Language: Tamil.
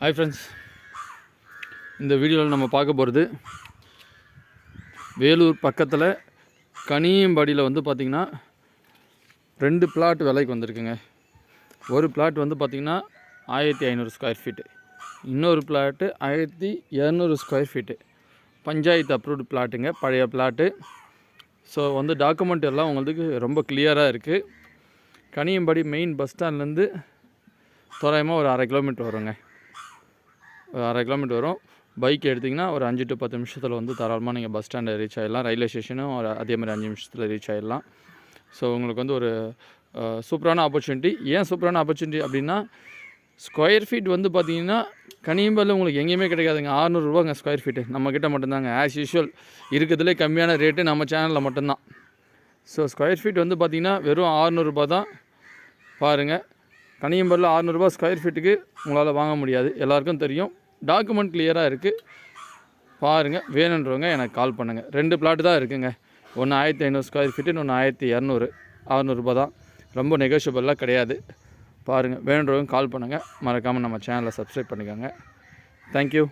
ஹாய் ஃப்ரெண்ட்ஸ், இந்த வீடியோவில் நம்ம பார்க்க போகிறது வேலூர் பக்கத்தில் கனியம்பாடியில் வந்து பார்த்திங்கன்னா 2 பிளாட் விலைக்கு வந்திருக்குங்க. ஒரு பிளாட் வந்து பார்த்திங்கன்னா 1500 ஸ்கொயர் ஃபீட்டு, இன்னொரு plot 1200 square feet. Panchayat approved பிளாட்டுங்க, பழைய பிளாட்டு. ஸோ வந்து டாக்குமெண்ட் எல்லாம் உங்களுக்கு ரொம்ப கிளியராக இருக்குது. கனியம்பாடி மெயின் பஸ் ஸ்டாண்ட்லேருந்து தோராயமாக ஒரு 1/2 கிலோமீட்டர் வருங்க. 1/2 கிலோமீட்டர் வரும். பைக் எடுத்திங்கன்னா ஒரு 5 to 10 நிமிஷத்தில் வந்து தாராளமாக நீங்கள் பஸ் ஸ்டாண்டை ரீச் ஆகிடலாம். ரயில்வே ஸ்டேஷனும் ஒரு அதே மாதிரி 5 நிமிஷத்தில் ரீச் ஆகிடலாம். ஸோ உங்களுக்கு வந்து ஒரு சூப்பரான ஆப்பர்ச்சுனிட்டி. ஏன் சூப்பரான ஆப்பர்ச்சுனிட்டி அப்படின்னா, ஸ்கொயர் ஃபீட் வந்து பார்த்திங்கன்னா கனியம்பாடியில் உங்களுக்கு எங்கேயுமே கிடைக்காதுங்க. 600 ரூபாங்க ஸ்கொயர் ஃபீட்டு. நம்மக்கிட்ட மட்டும்தாங்க. ஆஸ் யூஷுவல் இருக்கிறதுலே கம்மியான ரேட்டு நம்ம சேனலில் மட்டும்தான். ஸோ ஸ்கொயர் ஃபீட் வந்து பார்த்திங்கன்னா வெறும் 600 ரூபா தான். பாருங்கள், கனியம்பாடியில் 600 ரூபா ஸ்கொயர் ஃபீட்டுக்கு உங்களால் வாங்க முடியாது, எல்லாருக்கும் தெரியும். டாக்குமெண்ட் கிளியராக இருக்குது. பாருங்கள், வேணுன்றவங்க எனக்கு கால் பண்ணுங்கள். 2 பிளாட்டு தான் இருக்குங்க. ஒன்று 1500 ஸ்கொயர் ஃபீட்டு, இன்னொன்று 1200. 600 ரூபா தான், ரொம்ப நெகோஷியபிளாக கிடையாது. பாருங்கள், வேணுன்றவங்க கால் பண்ணுங்கள். மறக்காமல் நம்ம சேனலை சப்ஸ்கிரைப் பண்ணிக்கோங்க. தேங்க்யூ.